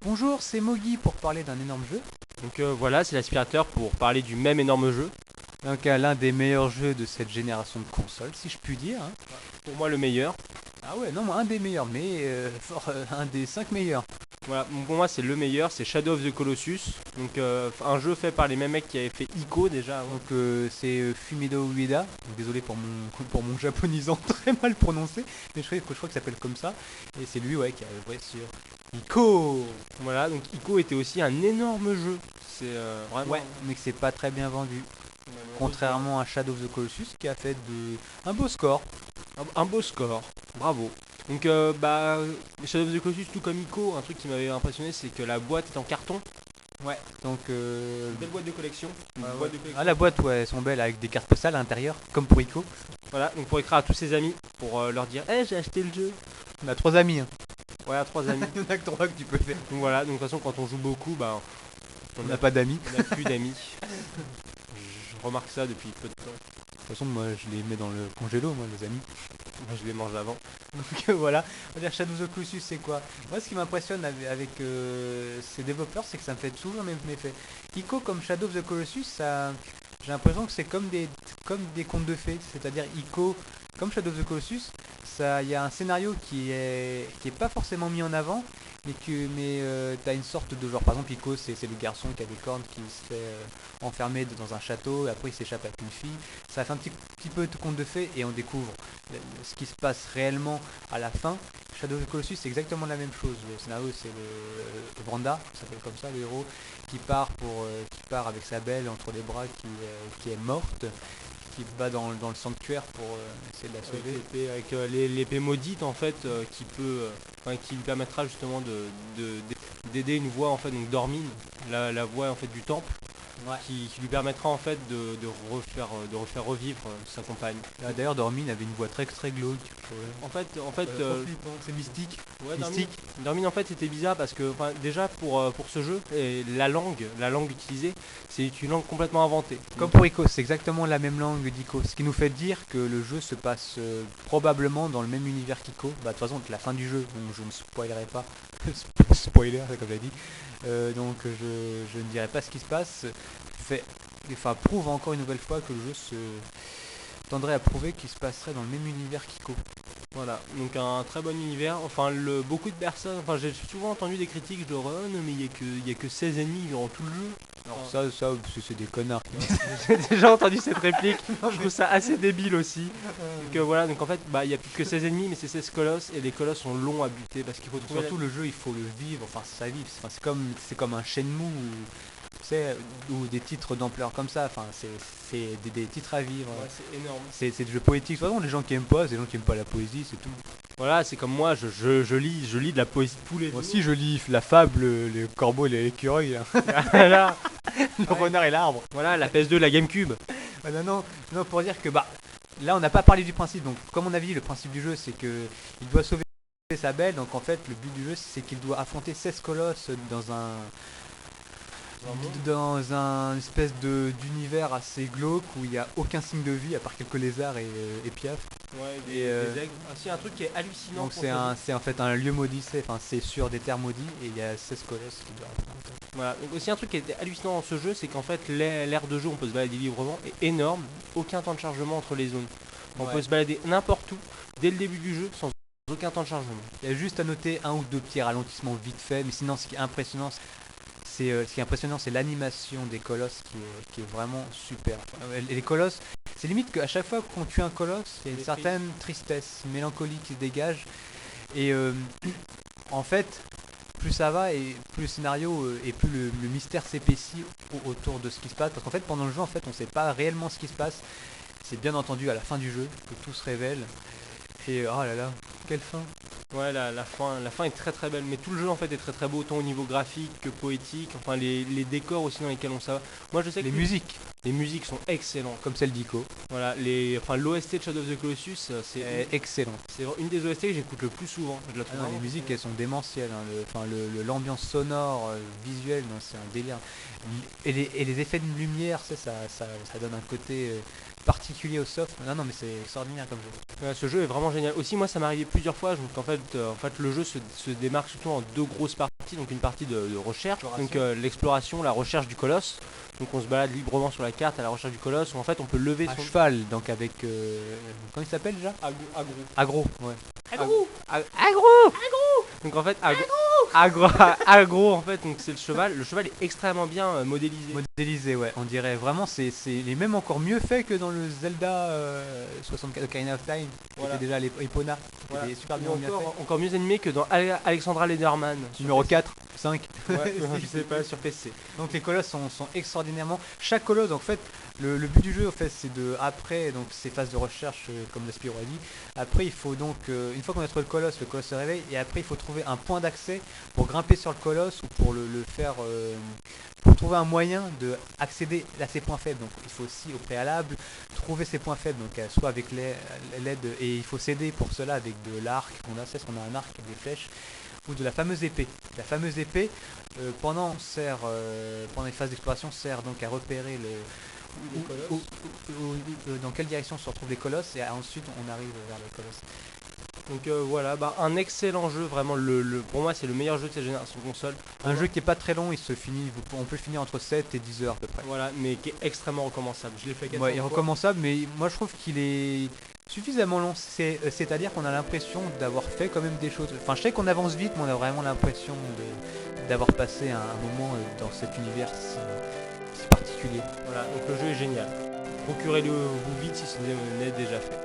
Bonjour, c'est Mogi pour parler d'un énorme jeu. Donc voilà, c'est l'aspirateur pour parler du même énorme jeu. Donc l'un des meilleurs jeux de cette génération de consoles, si je puis dire. Pour moi le meilleur. Ah ouais, non, moi, un des meilleurs, mais un des 5 meilleurs. Voilà, pour moi c'est le meilleur, c'est Shadow of the Colossus. Donc un jeu fait par les mêmes mecs qui avaient fait Ico déjà avant. Donc c'est Fumido Ueda. Donc, désolé pour mon japonisant très mal prononcé, mais je crois que ça s'appelle comme ça. Et c'est lui, ouais, qui a œuvré sur Ico. Voilà, donc Ico était aussi un énorme jeu. C'est vraiment... Ouais, mais que c'est pas très bien vendu. Contrairement à Shadow of the Colossus qui a fait un beau score. Un beau score, bravo. Donc Shadow of the Colossus tout comme Ico, un truc qui m'avait impressionné c'est que la boîte est en carton. Ouais. Donc Une belle boîte de collection. Boîte de collection. Ah, la boîte, ouais, elles sont belles avec des cartes postales à l'intérieur, comme pour Ico. Voilà, donc pour écrire à tous ses amis, pour leur dire j'ai acheté le jeu. On a 3 amis. Hein. Ouais, à 3 amis. Il y en a que 3 que tu peux faire. Donc voilà, donc de toute façon quand on joue beaucoup, On n'a pas d'amis. on n'a plus d'amis. Je remarque ça depuis peu de temps. De toute façon, moi, je les mets dans le congélo, moi, les amis. Moi je les mange avant. Donc voilà, on va dire Shadow of the Colossus, c'est quoi? Moi, ce qui m'impressionne avec ces développeurs, c'est que ça me fait toujours le même effet. Ico comme Shadow of the Colossus, ça, j'ai l'impression que c'est comme des contes de fées. C'est-à-dire Ico comme Shadow of the Colossus, ça, il y a un scénario qui est pas forcément mis en avant, mais t'as une sorte de genre, par exemple, Ico, c'est le garçon qui a des cornes qui se fait enfermer dans un château, et après il s'échappe avec une fille. Ça fait un petit peu de conte de fées, et on découvre ce qui se passe réellement à la fin. Shadow of the Colossus, c'est exactement la même chose. Le scénario, c'est le Branda, ça s'appelle comme ça, le héros, qui part avec sa belle entre les bras, qui est morte, qui va dans le sanctuaire pour essayer de la sauver. Avec l'épée maudite en fait qui lui permettra justement d'aider une voix en fait, donc Dormine, la voix en fait du temple. Ouais. Qui lui permettra en fait de refaire revivre sa compagne. D'ailleurs, Dormine avait une voix très très glauque. En fait, c'est mystique. ouais, Mystique. Dormine en fait c'était bizarre parce que déjà pour ce jeu, et la langue utilisée, c'est une langue complètement inventée. Comme pour Ico, c'est exactement la même langue d'Ico. Ce qui nous fait dire que le jeu se passe probablement dans le même univers qu'Ico. De toute façon, la fin du jeu, donc je ne spoilerai pas. Spoiler, comme j'ai dit. Donc je ne dirai pas ce qui se passe. Prouve encore une nouvelle fois que le jeu tendrait à prouver qu'il se passerait dans le même univers qu'Ico. Voilà, donc un très bon univers. Beaucoup de personnes, j'ai souvent entendu des critiques genre non mais il y a que 16 ennemis durant tout le jeu. Alors ça c'est des connards. J'ai déjà entendu cette réplique. Je trouve ça assez débile aussi. Donc en fait il y a plus que 16 ennemis mais c'est 16 colosses et les colosses sont longs à buter parce qu'il faut trouver Surtout le jeu, il faut le vivre, enfin c'est ça vivre. C'est comme un Shenmue ou des titres d'ampleur comme ça. Enfin c'est des titres à vivre. Ouais, c'est énorme. C'est des jeux poétiques. De toute façon, les gens qui aiment pas, c'est les gens qui aiment pas la poésie, c'est tout. Voilà, c'est comme moi, je lis de la poésie tous les jours. Moi aussi, je lis la fable, le corbeau et l'écureuil. Voilà, Le renard et l'arbre. voilà, la PS2, la GameCube. Non, pour dire que là, on n'a pas parlé du principe. Donc, comme on a dit, le principe du jeu, c'est que il doit sauver sa belle. Donc, en fait, le but du jeu, c'est qu'il doit affronter 16 colosses dans un espèce d'univers assez glauque où il n'y a aucun signe de vie à part quelques lézards et piafs. Ouais, des aigles. Aussi un truc qui est hallucinant. Donc c'est en fait un lieu maudit, c'est sur des terres maudites et il y a 16 colosses qui doivent affronter. Voilà, donc aussi un truc qui est hallucinant dans ce jeu, c'est qu'en fait l'aire de jeu, on peut se balader librement, est énorme, aucun temps de chargement entre les zones. On peut se balader n'importe où, dès le début du jeu, sans aucun temps de chargement. Il y a juste à noter un ou deux petits ralentissements vite fait, mais sinon ce qui est impressionnant, c'est l'animation des colosses qui est vraiment super. Et les colosses, c'est limite qu'à chaque fois qu'on tue un colosse, il y a une certaine tristesse, une mélancolie qui se dégage. Et en fait, plus ça va et plus le scénario et plus le mystère s'épaissit autour de ce qui se passe. Parce qu'en fait, pendant le jeu, on ne sait pas réellement ce qui se passe. C'est bien entendu à la fin du jeu que tout se révèle. Et oh là là, quelle fin! Ouais, la fin est très très belle, mais tout le jeu en fait est très très beau, autant au niveau graphique que poétique, les décors aussi dans lesquels on s'en va. Moi je sais que les musiques sont excellentes. Comme celle d'Ico. Voilà, l'OST de Shadow of the Colossus, c'est excellent. C'est une des OST que j'écoute le plus souvent. Je la trouve les musiques elles sont démentielles, hein. L'ambiance sonore, visuelle, c'est un délire. Et les effets de lumière, ça donne un côté particulier au soft. Non mais c'est extraordinaire comme jeu. Ce jeu est vraiment génial. Aussi moi ça m'est arrivé plusieurs fois, donc en fait le jeu se démarque surtout en deux grosses parties. partie, donc une partie de recherche, Exploration. donc l'exploration, la recherche du colosse. Donc on se balade librement sur la carte à la recherche du colosse, où en fait on peut lever À son... cheval, donc avec. Comment il s'appelle déjà? Agro, ouais. Agro. Donc en fait, agro en fait, donc c'est le cheval. Le cheval est extrêmement bien modélisé. Modélisé, ouais. On dirait vraiment, il est même encore mieux fait que dans le Zelda 64 Ocarina of Time, qui Voilà. était déjà Epona. Voilà. Il est super Ou bien fait. encore mieux animé que dans Alexandra Lederman. Numéro 4, 5. Ouais, je sais pas, sur PC. Donc les colosses sont extraordinairement. Chaque colosse, en fait, le but du jeu, en fait, c'est de après donc ces phases de recherche, comme Spiro a dit. Après, il faut donc une fois qu'on a trouvé le colosse se réveille et après il faut trouver un point d'accès pour grimper sur le colosse ou pour le faire. Pour trouver un moyen de accéder à ces points faibles. Donc il faut aussi au préalable trouver ces points faibles. Donc soit avec l'aide et il faut s'aider pour cela avec de l'arc qu'on a. C'est ce qu'on a un arc avec des flèches ou de la fameuse épée. La fameuse épée, pendant les phases d'exploration, sert donc à repérer dans quelle direction se retrouvent les colosses et ensuite on arrive vers les colosses. Donc voilà, un excellent jeu, vraiment pour moi c'est le meilleur jeu de cette génération de console. Un jeu qui est pas très long, on peut le finir entre 7 et 10 heures à peu près. Voilà, mais qui est extrêmement recommençable. Je l'ai fait 400 Ouais, il est fois. recommençable, mais moi je trouve qu'il est suffisamment long. C'est-à-dire qu'on a l'impression d'avoir fait quand même des choses. Enfin, je sais qu'on avance vite, mais on a vraiment l'impression d'avoir passé un moment dans cet univers si particulier. Voilà, donc le jeu est génial. Procurez-le vous vite si ce n'est déjà fait.